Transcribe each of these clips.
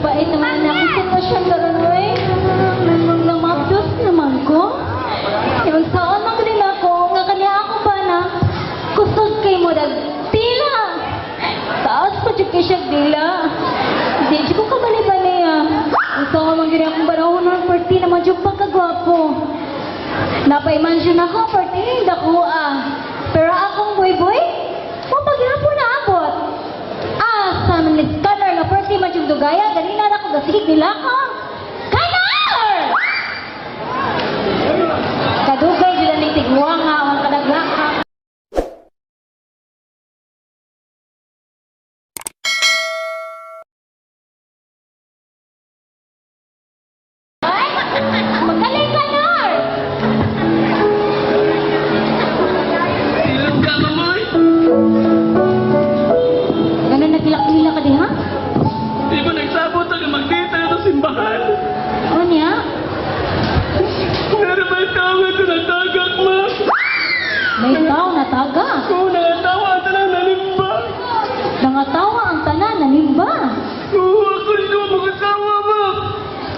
Bait naman na akong sitwasyon karon oy. Namapdos naman ko. Yung saan man din ako, nga kanya ako ba na kusog kay mo dag tila. Taas pa dyan kay siya dila. Hindi ko kabali-bali Yung saan man din akong barahon ng party naman dyan pagkagwapo. Napaimansyon ako, party, dako Pero akong boy-boy, mapagyapo na abot. Sa scanner nga party man dyan dugaya, ganina na ako gasig nila ka. Kanar! Kadugay dyan ang tigwang ang kadagaka. Ay! Magaling ka, Nar! Ilang ka, mamoy? Ganun nagilak-lila ka di, ha? Di ba nagsabot ang magdita na sa simbahan? Ano niya? Meron ba yung tao nga ito natagak, ma? May tao na taga. Oo, nangatawa ito lang nalimba. Nangatawa ang tanan na nimba. Oo, ako rin naman mag-asawa, ma.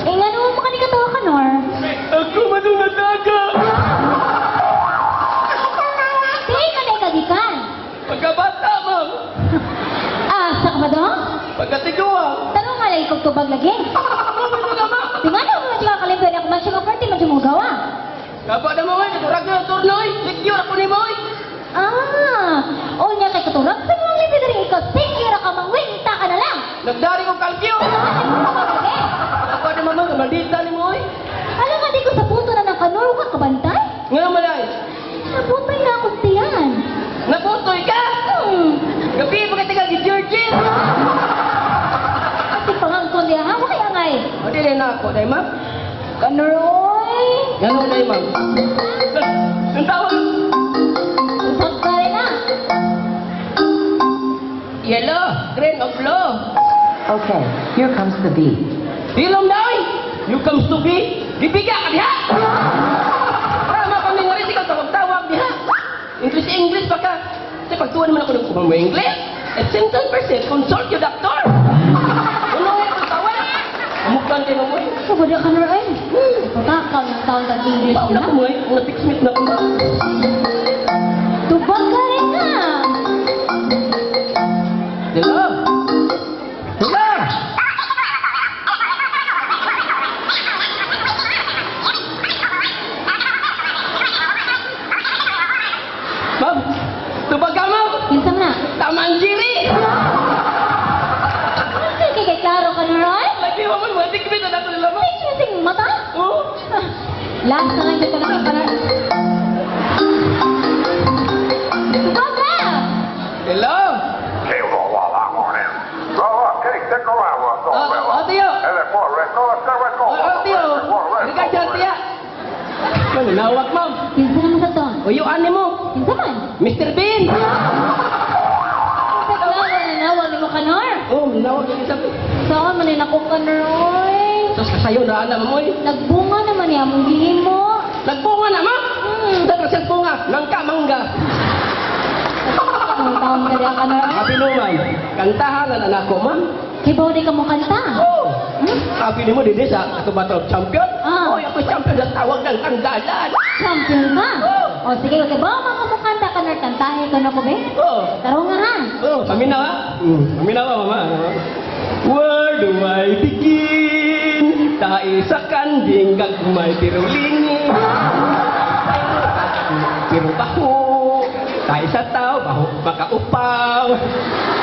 Nga naman makanikatawa ka, Nor? Ako man yung natagak. Kaya ka na ikagikan. Pagkabata, ma'am. Sa kamadong? Pagkatigawa. Tanong nga lang ikog tubag lagi. Ano na, ma? Tingnan mo mo siya kalimpiyan ako man siya party man siya mo gawa. Kapag na, mamoy, naturag na ang turnoy. Secure ako ni Moy. O niya kay katurang sa mga lipi dari ikaw. Sikira ka mangwinta ka na lang. Nagdari ko kalkyo. Kapag na, mamoy, maldita ni Moy. Alam nga di ko sa punto na ng kanor ka kabantay. Nga malay. Naputay na ako tiyan. Naputoy ka. Gabi, pagkatigal ni Georgie. At ipangangkon niya ha, kaya ngay. O, di na ako, dahil, ma'am. Kanoroy. Ganun dahil, ma'am. Ang tawag. Usap ka rin na. Yellow, green of law. Okay, here comes the beat. Dilom daw. You comes to be. Bibiga ka diha. Tama kami nga rin, ikaw tawag-tawag diha. English pa ka. Kasi pagtuwa naman ako ng kumang mo English. At 10%, consult your doctor. Ano nga ito tawag? Amuklan kayo mo eh. Kabada ka na rin. Patakaw ng taon ng English Paula na. ko mo eh. Na-fixmate na ko. Tubag ka rin na. Hello? Hello? Ma'am, tubag ka, ma'am. Kinsa na. Taman jiri. Sige kay klaro ka na rin. Lagi mo man, mga tikbit na nato nila, ma'am. Sing mata. Oo. Last na lang dito na para. Tubag ka. Hello? Hey, well, I'm on him. Okay, stick around with us, all fella. Tío. Hey, that boy, record, Tío. Liga dyan, tiya. Ano, nawag, ma'am. Kinsa naman sa to? Uyuan ni mo. Kinsa man? Mr. Bean. Kinsa klaro na nawag ni mo ka Nor? Oh, nawag yung isa. Saan man din ako ka Nor? Tapos kasayo na alam mo eh. Nagbunga naman niya mong gihimo. Nagpunga na, ma'am. Dapat siya punga. Nangka, mangga. Ang taon ka diya ka Nor? Sabi mo, ma'am. Kantahan na anak ko, ma'am. Kibaw di ka mo kanta. Oh. Sabi ni mo, didi sa katubato champion. Ah. Oh, ako champion na tawag ng tanggalan. Champion ka? Oh. O sige, kibaw mga mo kanta ka Nor. Kantahin ka na ko be. Oh. Taro nga ha. Oh, paminaw ha? Paminaw ha, mama. Where do I begin? Tayo sa kanding gagmay pirulingi. Pero baho. Tayo sa tao, baho makaupaw.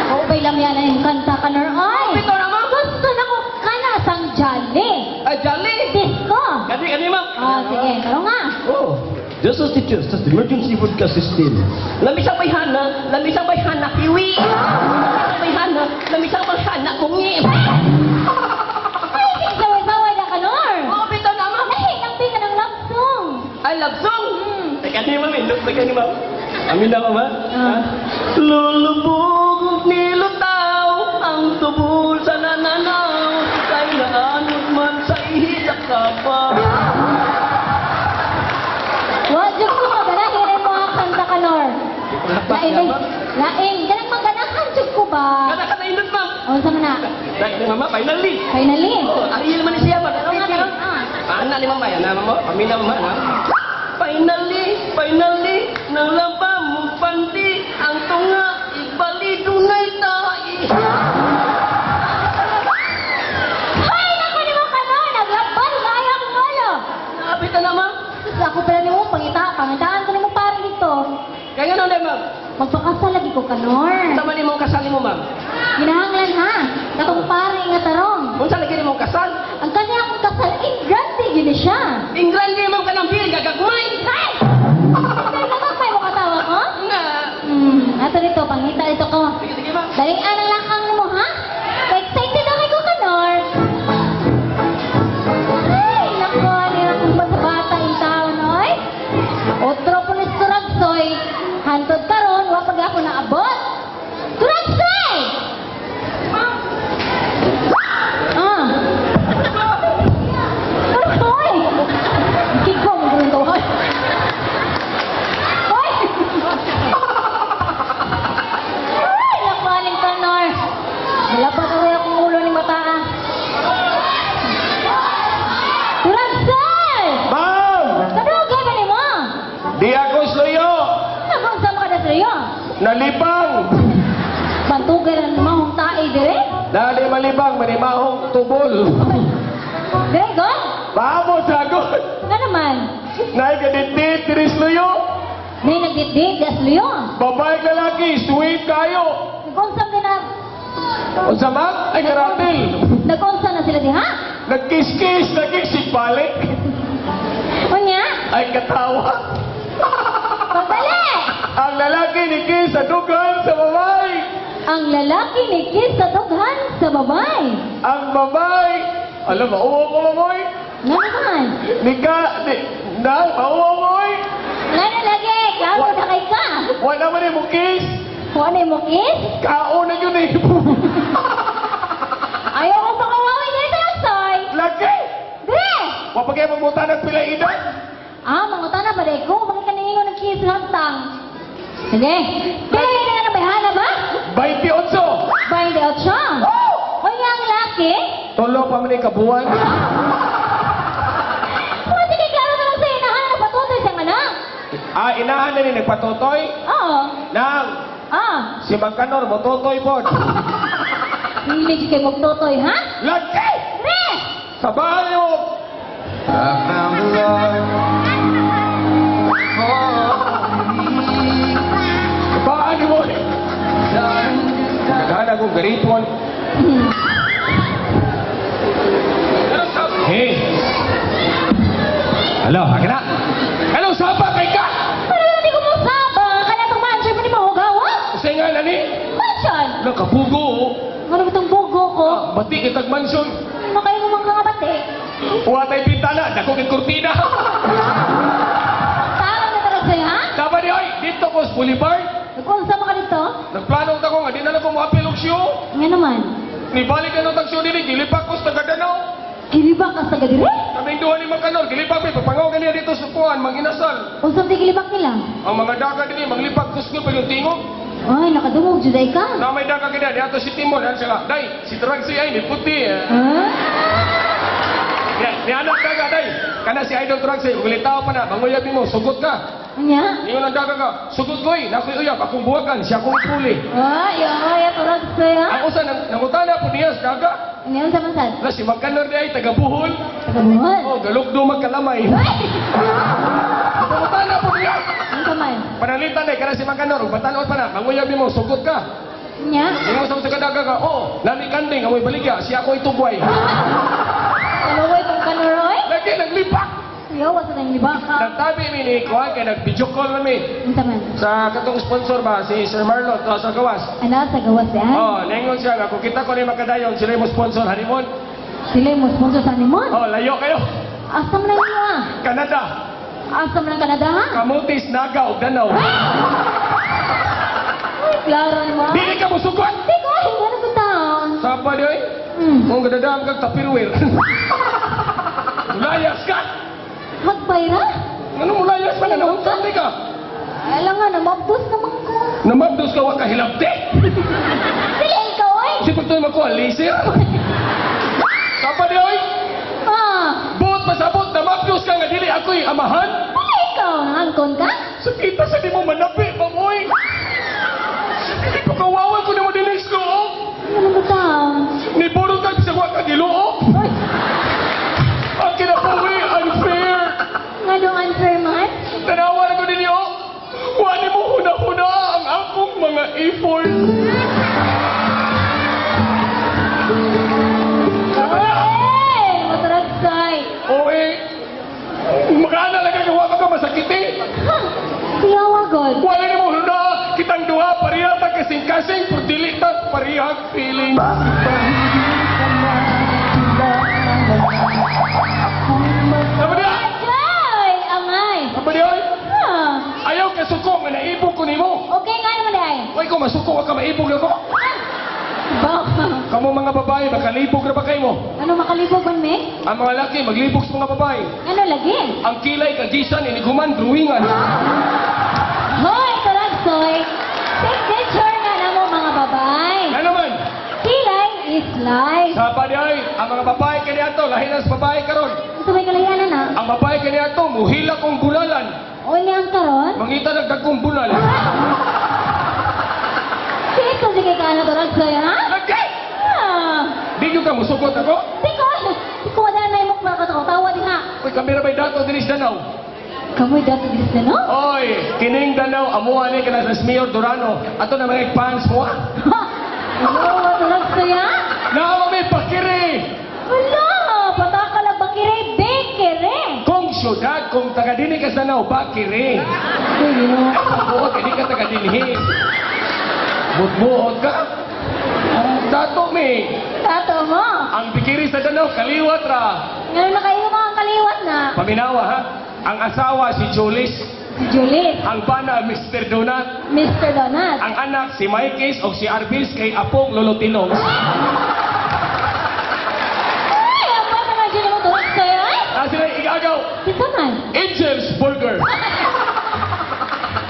O ba'y lang yan na yung kanta ka Nor? Ay! Ito naman. Gusto na ko kanasang jolly. Ay, jolly. Disco. Kani, ma'am. Sige, taro nga. Oh. Just as teachers, as the emergency broadcast system. Lamisang bayhana, lamisang bayhana, kiwi. Lamisang bayhana, lamisang bayhana, kungi. Ay, saway-saway na ka Nor. Oh, bito naman. Ay, nangpi ka ng love song. Ay, love song. Teka ni ma'am, indok teka ni ma'am. Amin na ma'am. Lulubog nilutaw ang tubol sa nananaw. Kailangan man sa ihisak ka pa. Wa, Diyos ko, maganahin mo ang kanta ka Nor. Lain. Lain, ganang maganahan, Diyos ko ba? Kada-kada indot ma'am. O, sama na. Dahil ni mama, finally. Finally. Oh, ahil man ni siya ba? Oo nga, Titil. Anak ni mama, yan naman mo. Pamina mama, na. Finally, nang laba mo pandi, ang tunga, ibali dunay tayo. Hay, naku ni mo ka na! Naglabas na ayaw akong wala! Nakapit na naman. Tapos ako pala ni mo, pangitaan ko ni mo parang dito. Kaya nga na, ma'am. Magpakasal lagi ko ka, Nor. Tama ni mong kasal ni mo, ma'am. Ginahanglan ha. Katong pare nga tarong. Kung saan lagi ni mong kasal? Ang kanya akong kasal, grande yun na siya. Ingran ni ma'am ka ng bil, gagagmay. Hay! Dahil nakakay mo katawa ko? Nga. Ato dito, pangita dito ko. Sige, ma'am. Daling anang lakang mo, ha? Excited ako ko ka, Nor. Ay, naku, niya kung ba sa bata yung tao, Noy? Otro po ni Turagsoy, hantod karon, wapag ako naabot. Turagsoy! Ah. Turagsoy! Kikong, ganito, hoy. Hoy! Ay, nakuhaling ka, Nor. Malapat ako yung ulo ni Mataa. Turagsoy! Ma'am! Kadugay ba ni mo? Di ako sloyo! Nabang sa mga nasriyo? Nalipang! Bantugay lang naman kung tae dire? Dali malibang, manimahong tubol. Dire, go? Paamo sagot! Nga naman. Nay kadintit, tiri sloyo! May nagdidid, gas liyo. Babae lalaki, sweet kayo! Nagkonsam din na. Unsa man? Ay karatil! Nagkonsam na sila di ha? Nagkiskis, nagisikbalik! Unya? Ay katawa! Pagdali! Ang lalaki ni Kiss sa dugan sa babae! Ang lalaki ni Kiss sa dughan sa babae. Ang babae! Alam, mauwa ko mamoy! Nga naman. Mauwa moy! Nga na lagi. Klaro na kay ka. Wala man mo kiss! Kung ano mo Kiss? Kao na yun eh! Ayaw ko pa kawawi dito yung soy. Lagi! Dire! Wapagay magmuta ng pila edad! Mga tanah ba ko? Bakit kanino nag-kiss hantang? Sige. Pila na nga bayana ba? 28! Bayin di out siya. O nga ang laki? Tolo pa man yung kabuwan. Pwede kay klaro na lang sa inahan na patutoy siyang anak. Inahan na ni nagpatutoy. Oo. Nang si Magkanor, mototoy po. Hindi kay magtutoy, ha? Lagi! Re! Sa bayo! Baan mo eh! Naghahan akong garipon. Hey! Hello, akin na! Hello, sapa kay ka! Pero hindi ko mo saba. Kaya itong mansion mo ni mahugawa. Usay nga na ni! Mansion! Nakabugo! Ano itong bugo ko? Bati kitag mansyon! Ano kayo mo mga kabate? Huwag tayo pintana! Dako kay kurtina! Tama na talaga sa'yo, ha? Tama ni oy! Dito ko sa Boulevard! Nagkunsa mo ka dito? Nagplano ko nga, di na lang ko makapilog siyo! Nga naman. Nibalik ka ng tagsyo din, gilipak ko sa Tagadanaw! Kilibak ka sa gadire? Kaming duha ni Magkanor, gilipak mi, papangaw ganyan dito sa kuhan, manginasal! Unsang di kilibak nila? Ang mga daga din, maglipak kuskur pa yung tingog! Ay, nakadungog, juday ka. Na may daga ganyan, di ato si Timon, ano sila? Day, si Tragsi ay, ni puti eh! Ha? Ni anak daga, day! Kana si Idol Tragsi, ulitaw pa na, manguyabi mo, sugot ka! Anya? Ingon ang daga ka, sugot ko eh, nakoy uyab, akong buwagan, siya akong ipuli! Ay, turag sa'yo. Ang usa, nangutana po niya sa daga! Ano sa masad? Na si Magkanor di ay, taga-buhol! Tagabuhan. Oh, galugdo magkalamay! Ay! Nangutana po niya! Ano ka man? Panalitan eh, kana si Magkanor, batanon pa na, manguyabi mo, sugot ka! Anya? Ingon sa kadaga ka, oh, nami kanding, amoy baligya, siya ako itugway! Kalaway kong kanoroy? Lagi, naglipak! Yawa sa tayong libak ka. Nagtabi mi ni Kuhan, kaya nag-video call kami Ano man? sa katong sponsor ba, si Sir Marlon, sa gawas. Ano sa gawas yan? Oh, naingon siya nga, kung kita ko ni Magkadayon, sila mo sponsor, Harimon. Sila yung sponsor sa Animon. Oh, layo kayo. Asam na yun ah. Canada, Asam ng Canada ha? Kamutis, Naga, o Danaw. Ay, klaro naman. Dili ka mo sugot! Di ko, hindi na kutaon. Sapa di oy? Kung gadadaan kag tapirwir. Mulayas ka! Magbayra? Ano mulayas pa nga nahunsan di ka? Alam nga, namabdos naman ko. Namabdos ka wa ka hilabti! Sila ikaw ay. Si pagtuloy mo ko, laser. Sapa di oy. Ah, Buot pasabot na mapyos ka nga dili ako'y amahan. wala ikaw, nangangkon ka? Sakita sa di mo manapi, mamoy. Hindi ko kawawan ko na mo dinis ko. Ano ba ta? Ni Buro ka sa wak ka giloo. Ay, Ang kinapawi, unfair. nga nung unfair man? Tanawa na ko ninyo. Wali mo huna-huna ang akong mga effort. Ay, mataragsay. Oe, magana lang ang gawa ka masakiti. Ha? Siyawa, God. Wala ni mo huna. Kitang duha, parihag ta kasing-kasing. Pero dili ta parihag feeling. Sama dia. Ay, amay. Sama dia. oy. Ha? Ayaw ka suko nga naibog ko nimo. Okay nga naman ay. Uy, kung masuko ka maibog ako. Ba? Kamu mga babae, makalibog na ba kayo mo? Ano makalibog man, me? Ang mga laki, maglibog sa mga babae. Ano lagi? Ang kilay, kagisan, iniguman, drawingan. Hoy, taragsoy. Take picture nga na mo, mga babay. Ano naman? Kilay is life. Sa paday, ang mga babae kaniya to, lahi na sa babae karon. Ito may kalayanan na. Ang babae kaniya to, muhila kong bulalan. O niyan karon? Mangita nagdagkong bulal. Sito sige ka na taragsoy, ha? Lagay! Ah. Di nyo ka musugot ako? Di ko wala na yung mukha ka to. Tawa din ha. Uy, kamera ba'y dato dinis Danau? Kamoy dati din na, no? Oy, kining Danau, amuha ni ka na sa Mayor Durano. Ato na mga fans mo, ah. Ha? Ano, taragsoy, ha? Naawa may pakiri! Wala, pataka lang bakire, bekere. Kung syudad, kung taga-dini ka sa Danau, bakiri. Buot, hindi ka taga-dinhi. Buot ka? Ang dato, me. Tato mo. Ang bikiri sa Danau, kaliwat ra. Ngayon na kayo mga kaliwat na. Paminawa, ha? Ang asawa, si Julis. Si Juliet, Ang bana, Mr. Donat. Mr. Donat. Ang anak, si Mikey's o si Arbis kay Apong Lolotilong. Ay, ang ba naman dyan mo tulak sa'yo, ay? Ah, sila igagaw. Sito man. Angel's Burger.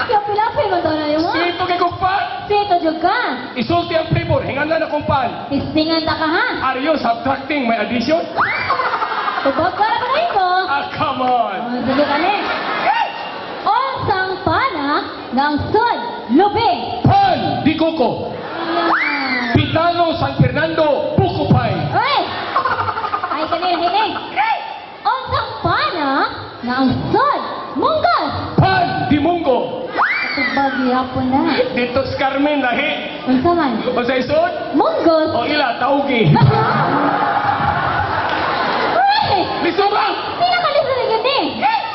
Kaya pilapil mo doon na yung mga. Sito kay Kukpan. Sito juga. Isulti ang flavor. Hingan na kumpan. Istingan ta ka, ha? Are you subtracting my addition? Tubag ka na ba ito? Ah, come on. Oh, sige ka ni. Osang pana ng sud, lubing. Pan, di Coco. Ayan. Pitano, San Fernando, Bukupay. Ay! Ay, kanina. Osang pana ng sud, munggas. Pan, di Munggo. Tubag yapon na. Dito sa Carmen, lahi. Unsa man? O sa isod, Munggos. o ila, taugi. Ay! Lisura! Pinakalis na ligid ni.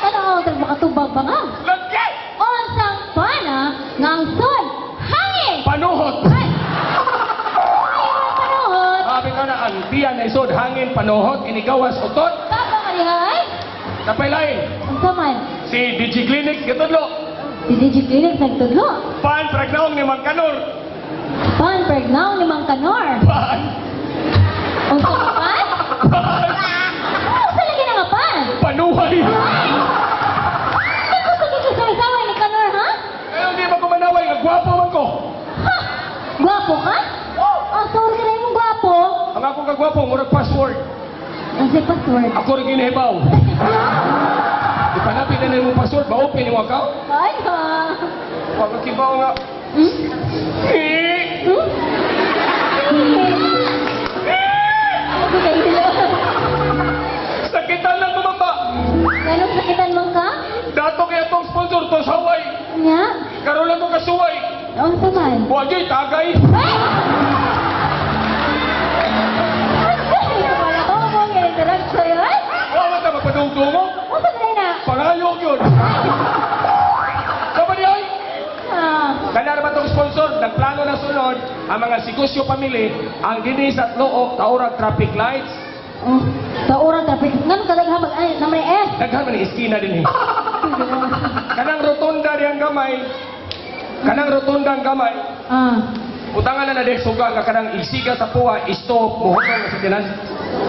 Ano, makatubag ba nga? Lagay! Osang pana ng sud, hangin. Panuhot! Ay! Ay, mga panuhot. Sabi ko na, ang tiyan na isod, hangin, panuhot, inigawas, utot. Tapa ka niya, ay? Tapay lain. Unsa man? Si DigiClinic, katudlo. Si Digiclinic nagtudlo. Pan, pragnaong ni Mang Kanor. Pan, pregnaw ni Mang Kanor. Pan! Unsa ka pan? Pan! Unsa lagi na nga pan? Panuhay! Ano sa kikisaway ni Kanor, ha? Kaya hindi ba kumanaway, nagwapo man ko. Ha? Gwapo ka? Oh, sorry ka na yung gwapo. Ang akong kagwapo, murag password. Ang si password. Ako rin ginahibaw. Ipanapit na yung password, ma-open yung account. Ay, ha? Huwag kibaw nga. Hmm? Eh! Hmm? Ano ka ilo? Sakitan lang tumamba. Ganong sakitan mo ka? Dato kaya itong sponsor to sa Hawaii. Nga? Karoon lang ko kasuway. Unsa man? Huwag yun, tagay. Ay! Wala ko mo ngayon direct sa'yo, eh? Huwag ka magpadugtong mo. Unsa ka na? Pangayok yun. Sama niya ay. Ah, Kanya naman itong sponsor, nagplano na sunod, ang mga Sigusyo Family, ang dinis at loob, taurag traffic lights, oh, sa orang traffic. Ngan ka lagi habag ay namay S. daghan man iskina din eh. Kanang rotunda diyang gamay, kanang rotunda ang gamay, Ah. utangan na dek suga nga kanang isiga sa puwa, stop, muhutong sa tinan.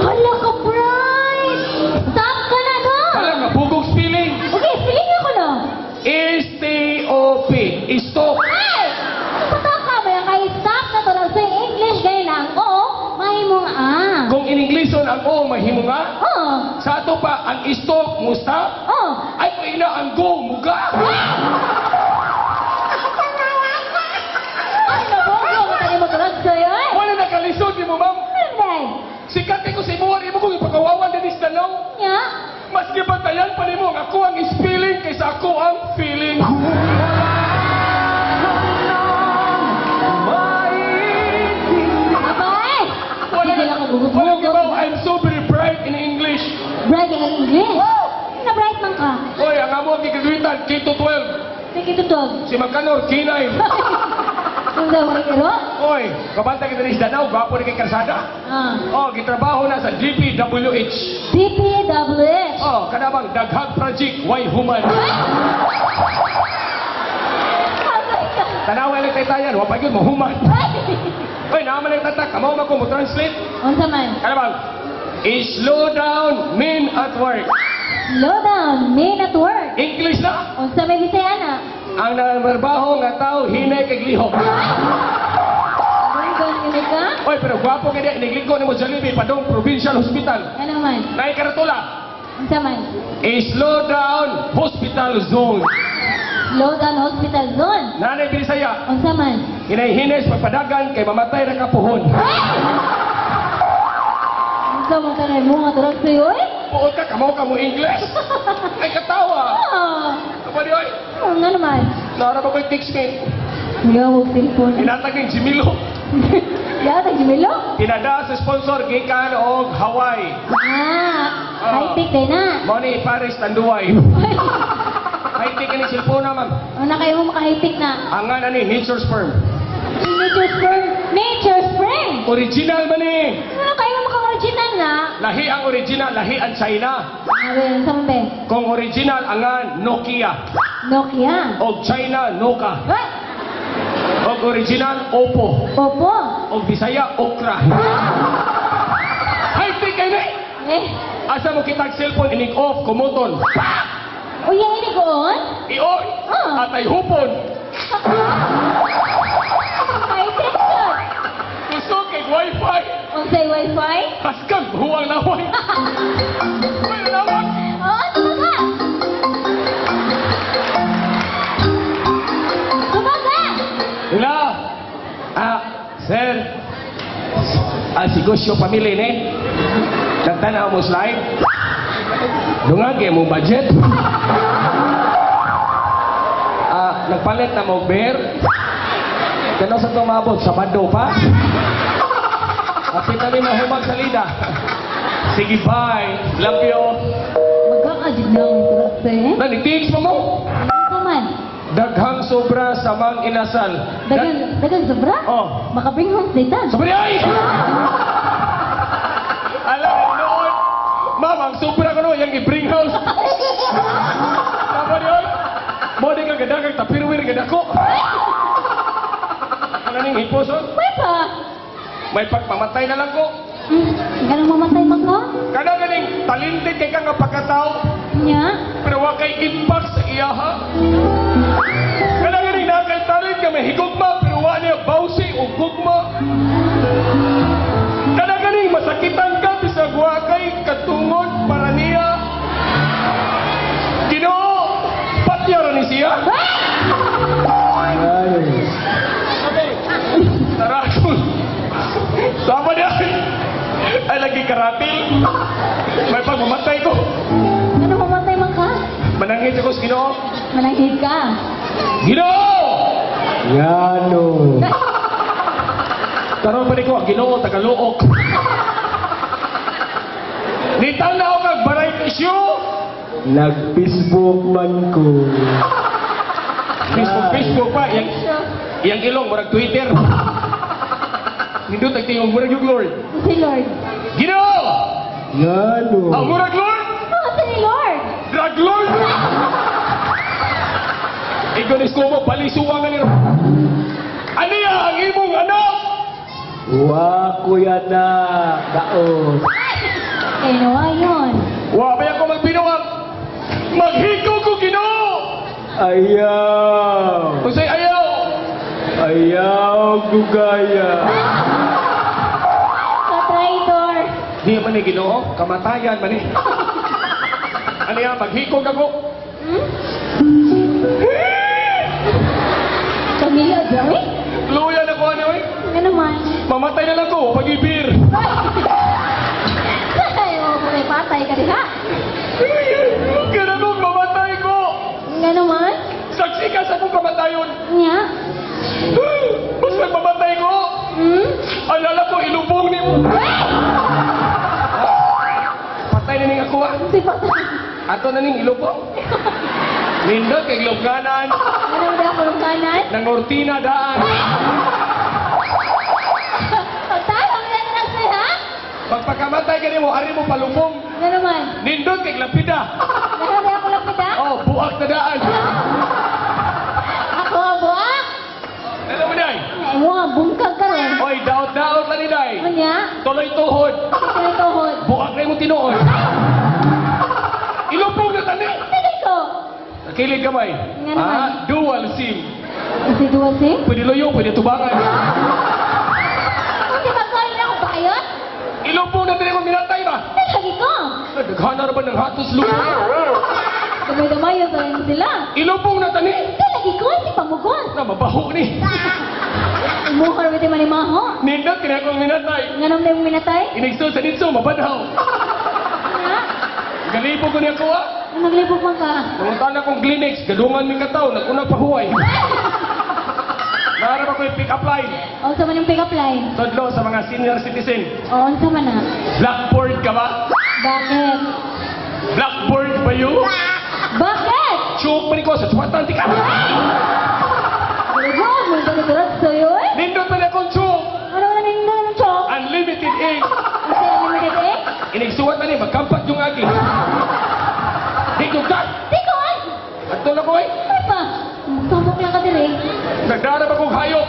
Hala ka, bright! Stop ka na ka! Alam nga, bugog spelling. Okay, feeling ako na. S-T-O-P, stop. Ay! Pataka mo yung kay stop na to lang sa English, gaya lang. Oh, reason ang O mahimo nga. Oh. Sa ato pa ang istok musta. Oh. Ay ko ina ang go muga. Ay, nabonggo ka tayo mag-rag sa'yo eh. Wala nakalisod ni mo ma'am. Nanday. Sikat ko si Muwari mo kung ipagawawan din sa tanaw. Nya? Mas gibatayan pa nimo nga ako ang spelling kaysa ako ang feeling. Abay! Sige lang Walang kagugupo. gibaw, I'm so very bright in English. Bright ang English. Na-bright man ka. Oy, ang amo ang gigagwitan, K-12. Sige, tutog. Si Magkanor, K9. Kung daw makikiro? Oy, kabanta kita ni Danau, gwapo ni kay Karsada. Ah. Oh, gitrabaho na sa DPWH. DPWH. Oh, kanabang daghang project, why human. Tanawa lang tayo, wapay yun, mahuman. Oy, naman lang tatak, kamaw mo ko mo translate. Unsa man? Kanabang, slow down, men at work. Slow down, men at work. English na. Unsa may Bisayana? Ang nangarbaho nga tao, hinay kay glihok. Bunggon yun ka? Oy, pero gwapo kaya iniglingko ni mo Jollibee, padong provincial hospital. Ano man? Nay karatula, Unsa man? slow down, hospital zone. Slow down hospital zone. Nanay Binisaya, Unsa man? hinay-hinay sa pagpadagan kay mamatay na kapuhon. Unsa man ka na mo nga turag sa'yo eh? Puot ka, kamaw ka mo English. Ay katawa. Ah. Kapali oy, Nga naman. naara ba ko'y text me? Wala mo cellphone. Inatag ng Jimilo. Yata, Jimelo? Tinada sa sponsor, gikan og Hawaii. High-tech din na. Money, Paris, Tanduay. High-tech ka ni cellphone na, ma'am. Una kayo mo maka-high-tech na. Ang nga na ni, Nature Sperm. Nature Spring. Nature Spring. Original man eh. Ano kayo maka-original na? Lahi ang original, lahi ang China. Sabi, unsa man be? Kung original, ang nga Nokia. Nokia. Og China, Noka. What? Og original, Oppo. Opo. Og Bisaya, Okra. High-tech kayo na eh. Eh. Asa mo kitag cellphone, inig off, kumuton. O yan ini ko on? I-on. Ah. At ay hupon. High-tech yun. Gusto kay Wi-Fi. Unsay wifi? Haskag, huwang naway. May nawag. Oo, tumaga. Tumaga. Wala. Sir. Si Gusyo pamili ni. Nagtanaw mo slide. Dungag mo budget. Nagpalit na mo beer. Kano sa tumabot? Sabado pa? Kapit kami mahumag sa lida. Sige, bye. Love you. Magkakadid na ang turag sa'yo. Nanitigs mo mo. Unsa man? Daghang sobra sa mang inasal. Dagan sobra? Oh. Makabinghong dita. Sobra ay! Alam mo noon, ma'am, ang sobra ko no, yung i-bring house. Tama yun? Mo di nga gadagang tapirwir gadako. Ano ning hiposon? May pa. May pagpamatay na lang ko. Ganang mamatay man ka? Kada ganing talented kay kang pagkatao, Nya? pero wa kay impact sa iyaha. Kada ganing nakay talent ka may higugma, pero wa niya bawsi o gugma. Kada ganing masakitan ka bisag wa kay katungod para niya. Ginoo, patyara ni siya. Tarakol. Sama niya. Ay, lagi karatil. May pagmamatay ko. Ano mamatay man ka? Manangit ako sa Ginoo. Manahid ka. Ginoo! Yano. Karon pa ni ko, ang Ginoo, Tagaluok. Nitang na ako kag baray issue. Nag-Facebook man ko. Facebook pa. Yang ilong, murag Twitter. Nindot, nagtingong murag yung Lord. Si Lord. Ginoo! Yano. Ang murag Lord! Oh, si Lord. Drug Lord! Ikaw ni Skomo, balisuwa nga ni Ano ya, ang imong anak? Wa ko yan na. Daos. Eh, nawa yun. Wa ba ako magbinuang? Maghikaw ko Ginoo! Ayaw. Kung sa'y ayaw! Ayaw gugaya. Ka-traitor. Di man ni Ginoo, kamatayan man ni. Ano yan, maghikog ako. Camila, Joey? Luya na ko ano eh. Ano naman? Mamatay na lang ko, pag-ibir. Ay, may patay ka diha. Ganun, mamatay ko. Nga naman? Saksi ka sa kong kamatayon. Nga? Basta mamatay ko. Alala ko, ilubong ni mo. Patay na ning ako ah. Si patay. Ato na ning ilubong. Nindot kay Ilongganan. Ano ba ako ng kanan? Nang Ortina daan. Patay, ang yan na siya? Pagpakamatay ka mo, ari mo palubong. Nga naman? Nindot kay Lapida. Ano ba ako lang kita? Oh, buak na daan. Ako nga buak. Ano mo day? Ay mo nga, bungkag ka rin. Oy, daot-daot lang ni day. Ano niya? Tuloy tuhod. Ito yung tuhod. Buak na mo tinuod. Ilubong na tani. Sige ko. Nakilig ka ba eh? Nga naman. Dual SIM. Si Duwan si? Pwede loyo, pwede tubangan. Hindi ba kayo na ako bayot? Ilubong na tani mo minatay ba? Lagi ko. Naghana na ba ng hatos lupa? Damay-damayo sa inyo sila. Ilubong na tani. Lagi ko, hindi pamugon. Na mabaho ni. Umuhar ba ito manimaho? Nindot kaya kong minatay. Nga naman na yung minatay? Inigso sa nitso, mabadaw. Nga? Galipo ko niya ko ah. Naglibog man ka. Nangunta na kong Kleenex, gadungan mi kataw, nagkunang pahuway. Naharap ako yung pick-up line. O, sa man yung pick-up line? Todlo sa mga senior citizen. O, sa man na? Blackboard ka ba? Bakit? Blackboard ba yun? Bakit? Chuk pa rin ko sa suwatan, tika. Ano ba? May ganito sa'yo eh? Nindot pa na akong chuk. Ano na nindot ng chok? Unlimited ink. Ang sa'yo limited eh? Inigsuwat na ni, magkampat yung agi. Dito ka. Tikon! Ato na ko eh. Ano pa? Magtamok lang ka din eh. Nagdarap akong hayop.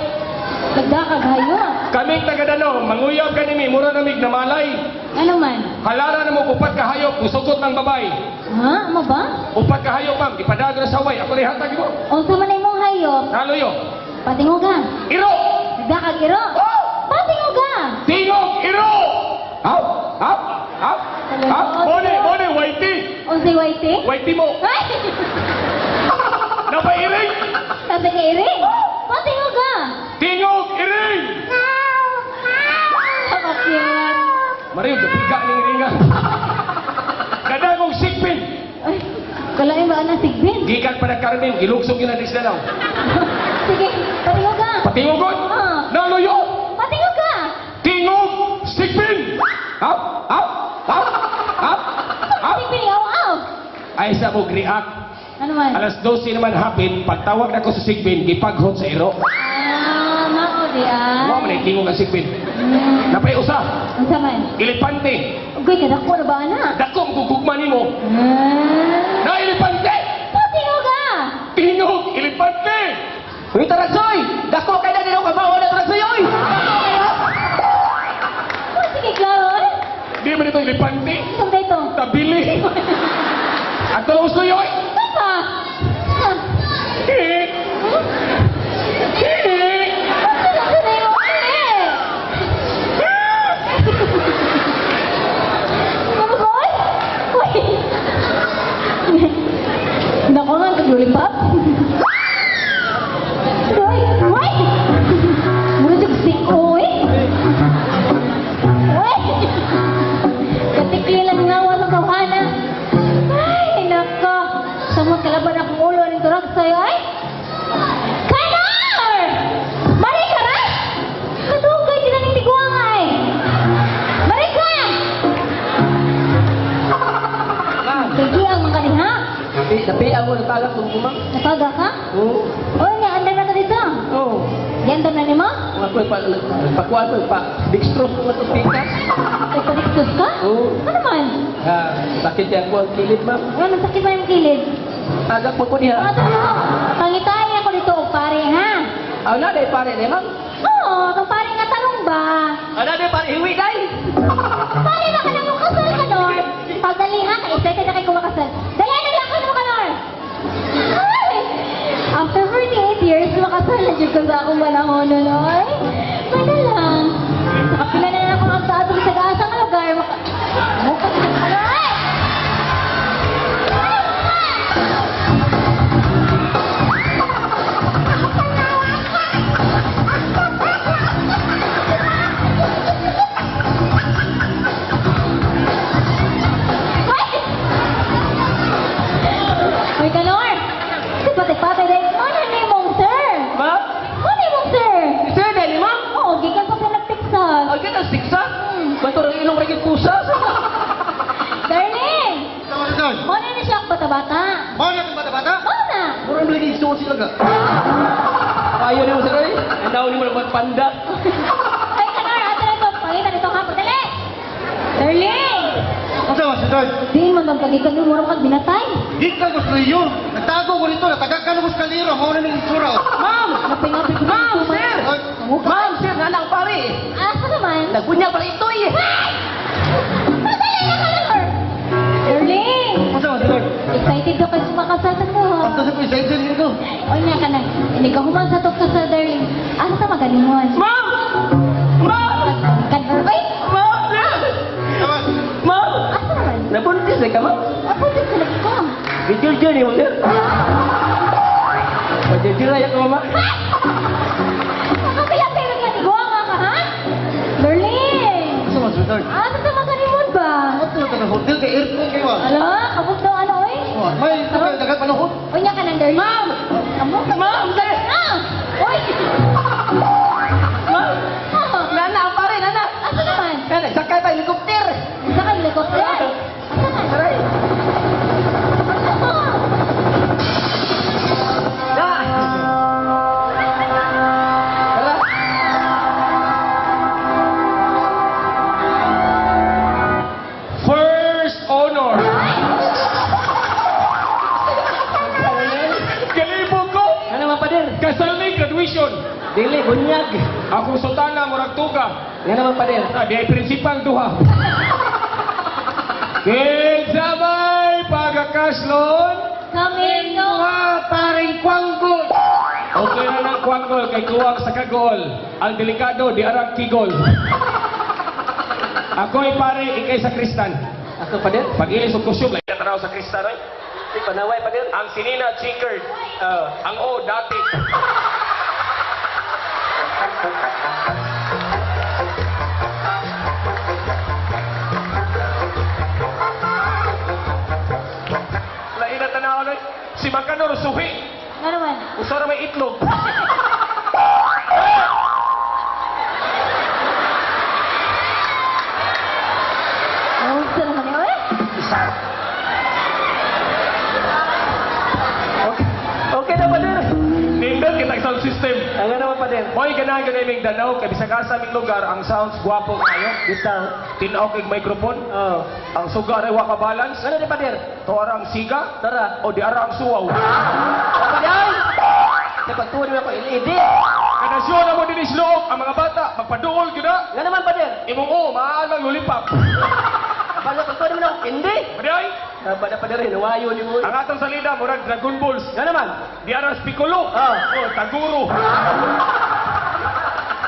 Nagdakag hayo. Kaming taga-Danong, manguyab ka ni mura namig na malay. Ano man? Halara na mo, upat ka hayop, usukot ng babay. Ha? Ano ba? Upat ka hayop, ma'am, ipadago na saway. Ako na hatag mo. O, sa man mong hayop? Naloyo. Patingo ka. Iro! Nagdakag iro. Oh! Patingo ka. Tingog! Iro! Up! Up! Up! Up! Mone! Waiti! O, si Whitey? Waiti mo! Ay! Napairing! Sabi ka iring. Patingo ka. Tingog! Iring! Kapakyan. Mariyo, dapiga ning ringa. Kadagong sikpin! Ay, kalain ba na sigbin? Gikan pa nagkarmin, gilugsog yun na disdalaw. Sige, patingo ka. Patingogon! Ah. Naloyo! Patingo ka. Tingog! Sikpin! Up! Up! Up! Up! Up! Sigbin, aw. Ay sa mo react. Ano man? Alas 12 naman hapin, pagtawag na ko sa Sigbin, gipaghot sa iro. Mao di Mo man ay. ay tingog ang Sigbin. Napay usa, Ang saman? elepante. Ugoy, kadako na ba na? Dakong gugugma nimo. Ah. Na elepante! Patingo ka. Tingog, elepante! Uy, Taraksoy! Dako kay na nila kabawa na Taraksoy, oy! Oh, sige, klaro. Di man ito elepante. Saan ito? Tabili. Ang tulong gusto yoy. Saan ka? Ah. Nako nga, nag-lollipop. Uy! Uy! Mura siya kasi, uy! Uy! Katikli lang nga sa kawana. Ay, nako! Samot kalaban akong ulo ng turag sa'yo, ay! Kanar! Balik ka na! Katugay, tinaning tiguang, ay! Balik ka! Kaya ang mga kaniha. Tapi ako natagak kung kumang. Nataga ka? Oo. Oy, nga, andar na ka dito. Oo. Yan na ni mo? Ako pakuan ko pa dextrose ko to pikas. Ay, paniktos ka? Oo. Ano man? Sakit ya ako ang kilid, ma'am. Ano, sakit ba yung kilid? Tagak po ko niya. Ano, pangitahin ako dito, o pare, ha? Aw na day pare day, ma'am. Oo, kung pare nga tanong ba? Ana day pare hiwi day. Pare na ka na mo kasal ka doon? Pagdalihan, excited na kayo kumakasal. Dali, naglakad mo ka doon! Ay! After 48 years, makasal na dyan ko sa akong panahon nun, ay. Pwede lang. Nakapila na ako ang taatong sa gasang lugar. Tanaw ni mo naman panda. Ay, kanara, ato na ito. Pangita nito ka po. Dali! Darling! Asa mo, Sidon? Di man bang kagikan mo murang kag binatay. Di ka gusto yun. Nagtago ko rito. Natagag ka na gusto kaliro. Mao na ng itsura. Ma'am! Napingapi ko Ma'am, dito, sir! Ay, Ma'am, sir, nanang pare. Asa naman? Nagbunyag pala ito eh. Madali na ka lang, sir. Darling! asa mo, Sidon? Excited ka kasi makasal sa to. Asa sa pisa-isa nito? O niya ka na. Hindi ka human sa to sa darling. Asa ta magalingon? Ma'am! Ma'am! Kadar. Ay! Ma'am, sir! Naman. Ma'am! Asa naman? Nabuntis eh ka, ma'am? Ako din sa lagi ka. Gijil-jil ni mo, sir. Pajil-jil ayak ko, mama. Nakapilapilot nga ni Guanga ka, ha? Darling! Asa mo, Sidon? Asa ta magalingon ba? Asa mo, taga hotel kay aircon kayo ah. Ala, kabog daw ano, oy? Oh, may dagat panahon. O niya ka ng darling. Ma'am! Amo ka. Ma'am, sir! Ah! Oy! Ma'am! Ah! Nana, pare, nana! Asa naman? Nana, sakay tayo helikopter! Isa ka helicopter. Asa naman? Aray! Ah! Tara! Tara! First honor. Kalibog ko. Ano naman, pader? Kasal ni graduation. Dili, bunyag. Akong sultana, murag tuga. Ano naman, pader? Di ay prinsipal duha. Kinsabay pagkakaslon. Kami no. Paring kwanggo. Okay na ng kwangol kay kuwang sa kagol. Ang delikado, di arang kigol. Ako'y pare, ikay sa kristan. Ako, pader? Pag-ilis og kusyog, lahat na raw sa kristan, oy. Di panaway, pader? Ang sinina, chikard. Ang O, dati. Lain na tanaw, oy. Si Magkanor, suhi. Nga naman. Usara may itlog. Oh, sa naman yun, oy? Okay na, pader? Nindot kita sound system. Ano naman, pader? Mo'y ganahan ka na yung Mindanao, kay bisag sa aming lugar, ang sounds guwapo kayo. Gitaw. Tinaw kay microphone. Oh. Ang sugar ay waka balance. Ano ni, pader? To ara ang siga. Tara. O di ara ang suwaw. Pader! Sa pagtuwa naman ako, LED. Kanasyon na mo din isloob, ang mga bata, magpaduol ka na. Ano naman, pader? Imong o, maalang lulipap. Bala pagtuwa naman ako, hindi. Paday, Pada, pader, nawayo ni mo. ang atong salida, murag Dragon Balls. Ano naman? Di ara spikulo. Ah. O, taguro.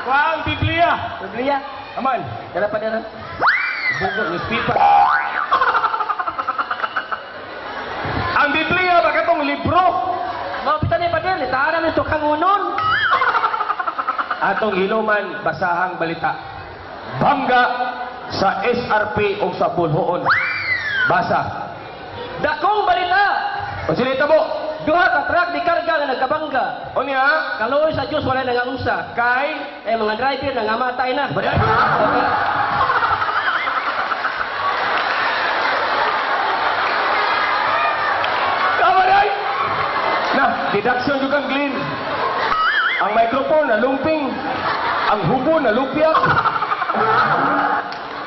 Kuang Biblia. Biblia. Aman, Tara, pader. bugo, newspaper. Ang Biblia, bagatong libro. Mapita ni pader, litaran ni tukang unon. Atong hinuman, basahang balita. Bangga sa SRP o sa bulhoon. Basa. Dakong balita. O silita mo. Duha ka truck di karga nga nagkabangga. O niya, Kaloy sa Diyos wala nangaunsa. kay... Eh mga driver nangamatay na. Baday. Kabaday! Na, deduction juga ang Glenn. Ang microphone na lumping. Ang hubo na lumpyak.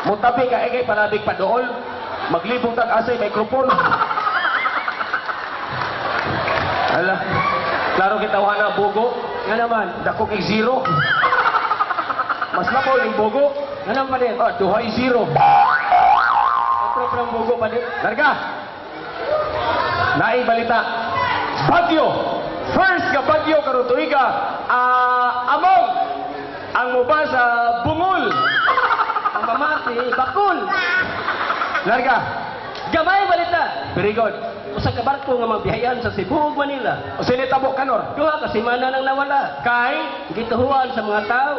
Mutabi ka egay panabig pa dool. Maglibong tag-asay microphone. Ala, klaro kita na bugo. Nga naman. Dako kay zero. Mas labaw yung bugo. Nga naman pader. Duhay zero. Ang bugo pader. Larga! Naay balita. Bagyo! First ka bagyo karon tuiga. Among ang muba sa bungol. Ang pamati, bakul. Larga! Gamay balita. Very good. Usa ka barko nga magbiyayan sa Cebu, ug Manila. O sinitabo kanor. Duha ka semana nang nawala. Kay? Gituhuan sa mga tao.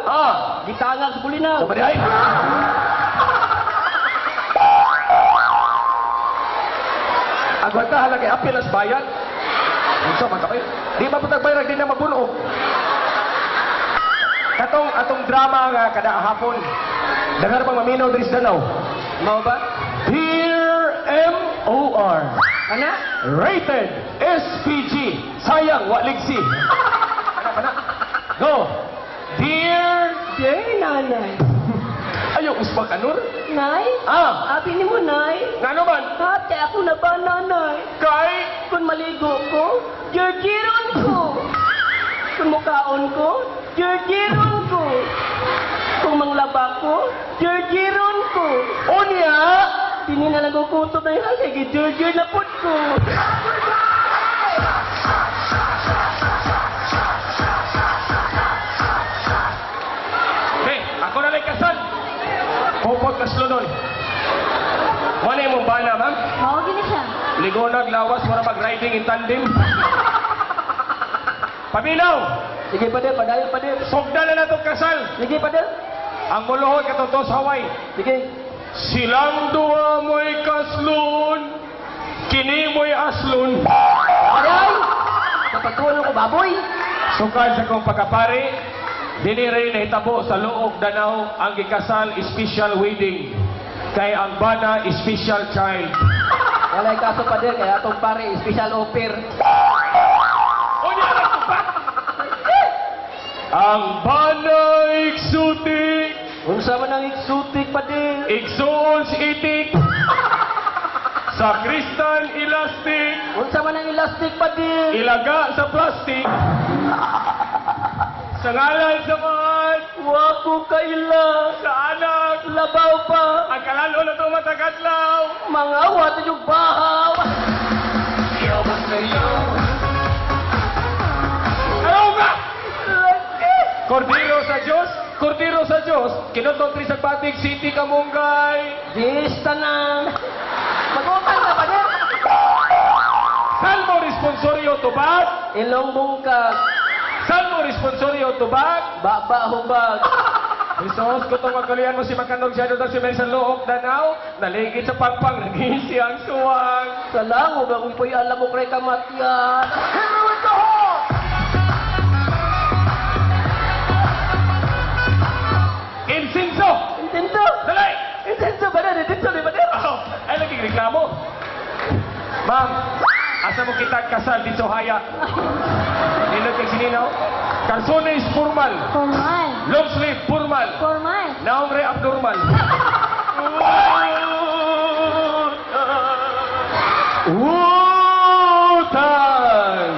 Gitangag sa bulinaw. Kabaday! Agwanta halagay apil as bayad. Unsa man kayo? Di ba putag bayad di na mabunog? Atong drama nga kada hapon. Daghang pang maminaw diri sa Danau. Mao ba? Dear MOR. Ana? Rated SPG. Sayang, wa ligsi. Kana. Go. Dear nanay. Ayaw uspa ka, Nur? Nay? Abi ni mo, nay. Nga naman? Ate, ako na ba, nanay? Kay? Kung maligo ko, jergiron ko. Kung mukaon ko, jergiron ko. Kung manglaba ko, jergiron ko. Unya? Dini na lang ko kuto na yan, kaya jergir na po ko. Hey, ako na lang kasal. Kupot ka slonon. Wala yung bana, ma'am? Mao gini siya. Ligonag, lawas, wala mag-riding in tandem. Paminaw! Sige, pader, padayon, pader. Sugda na itong kasal. Sige, pader. Ang muluhod katoto sa Hawaii. Sige. Silang duwa mo'y kaslon, kini mo'y aslon. Aday! Kapagtuwan ko, baboy. Sukad sa kong pagkapari, diniray na hitabo sa Luog, Danau, ang gikasal special wedding. Kay ang bana special child. Walay kaso, pader, kaya atong pare, special offer. Unya na ito ba? Ang bana iksutik, Unsa man ang exotic, pader? igsuon si itik, sa kristan elastic, Unsa man ang elastic, pader? ilaga sa plastic, sa ngalan sa maan, Wako kaila. sa anak, Labaw pa. ang kalalo na ito matagadlaw. Mga awat yung bahaw. Ano ba? Kordero sa Diyos, Kordero sa Diyos, kinototri sa Patig City, Kamunggay. Dista na. Mag-utang ka, pader. Salmo responsorio tubag, Ilong bungkag. Salmo responsorio tubag. Baba hubag. Jesus, kung itong magkalian mo si Makanog siya doon si Mesa Look, Danau, naligid sa pagpang, nagisi ang suwang. Salang, huwag ang ipoy alam mo kay kamatyan. Insinso! Intento. Dali! Intento, pader. Intento, di pader. Oh, ay, naging reklamo. Ma'am, asa mo kita kasal dito haya? Nindot kay sininaw? Calzones formal. Formal. Long sleeve formal. Formal. Naong re abnormal. Wutan!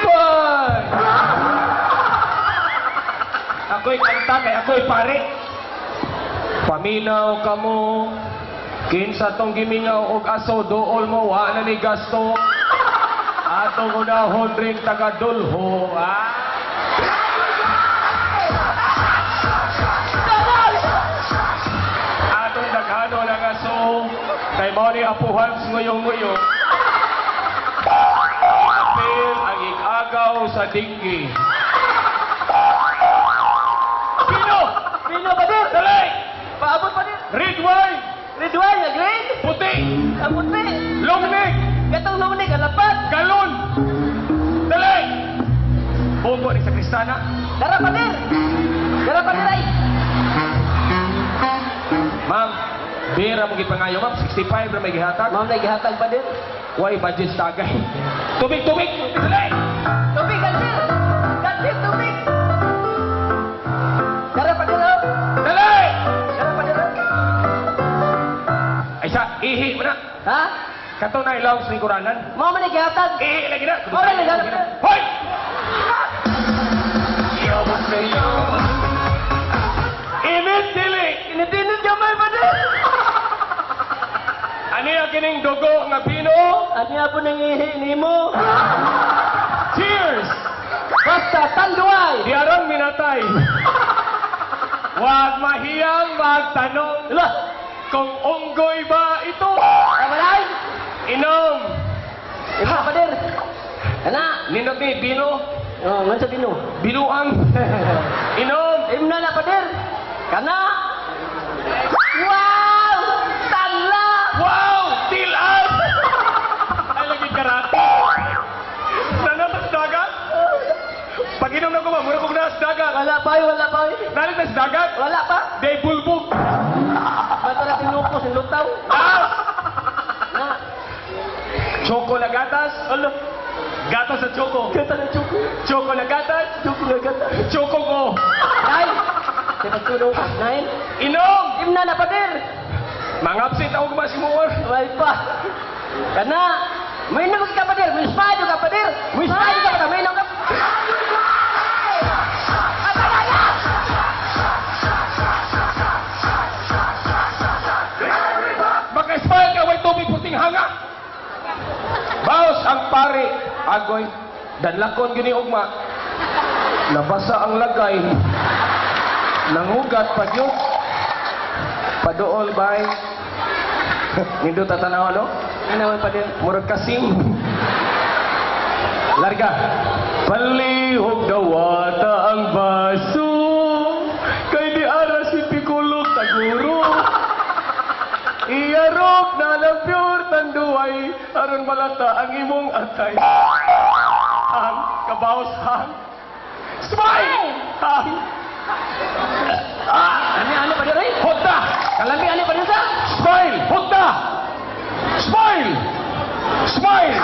Pan! Ako'y kanta kay ako'y pare. Paminaw ka mo. Kinsa tong gimingaw og aso dool mo wa na ni gasto. Atong unahon ring taga dulho. Atong daghano lang aso. Kay mo ni apuhan nguyong-nguyong. Apil ang igagaw sa dinggi. Pino! Pino, pader. Dali! Paabot, pader. Red wine! Ridwan, nga green. Puti! Ang puti. Long neck! Gatong lumunig, alapat. Galon! Dali! Bobo ni sa Kristana. Dara, pader. Dara, pader, ay. Ma'am, bira mo gipangayo, ma'am. 65 na may gihatag. Ma'am, nagihatag, pader. Why budget tagay? Tubig, tubig! Dali! Tubig, kansil. Kansil, tubig. Dara, pader, oh. Dali! Dara, pader, oh. Ay sa, ihi mo na. Ha? Kato na ilaw sa lingkuranan. Mao man nagihatag. Ihi lagi na. Ora, lagi na. Hoy! Init dili! Init-init gamay, pader. Ani ang kining dugo nga pino? Ano po nang ihi nimo? Cheers! Basta, tanduay. Diarang minatay. Huwag mahiyang magtanong Ala, kung unggoy ba ito. kamalay. Inom! Iba, pader. Kana. Nindot ni Bino. Oh, ngan sa tino. Binuang. Inom! Imna na, pader. Kana. Wow! Tala! Wow! Tilas! Ay, lagi karate. Nanatas dagat? Pag inom na ko, mura kong naas dagat. Wala pa, wala pa. Nalit nas dagat? Wala pa. Day bulbog. Bato na sinuko, sinutaw. Ah! Na. Choco lagatas. Alo. Gatas sa Choco. Gata ng Choco. Choco na gatas. Choco na gata. Choco ko. Nay! Kaya pagtulong ka. Nay! Inom! Imna na pader! Mangapsit ako kumasimuwar. Why pa? Kana! May inom ka pader! May spado ka pader! May spado ka pader! May inom ka... Maka-smile ka, way tubig puting hanga. Baos ang pare. Agoy. Danlakon gini ugma. Nabasa ang lagay. Nangugat pa yun. Padool bay. Nindo tatanaw no? Ano pa din? Murag kasing. Larga. Palihog dawata ang baso. Kay di ara si Pikulog taguro. Iyarok na lang pure tanduay. Aron malata ang imong atay. Ang kabaos hang. Smile! Hang. Ano pa din rin? Hota! Kalambi ano pa din sa? Smile! Hota! Smile! Smile!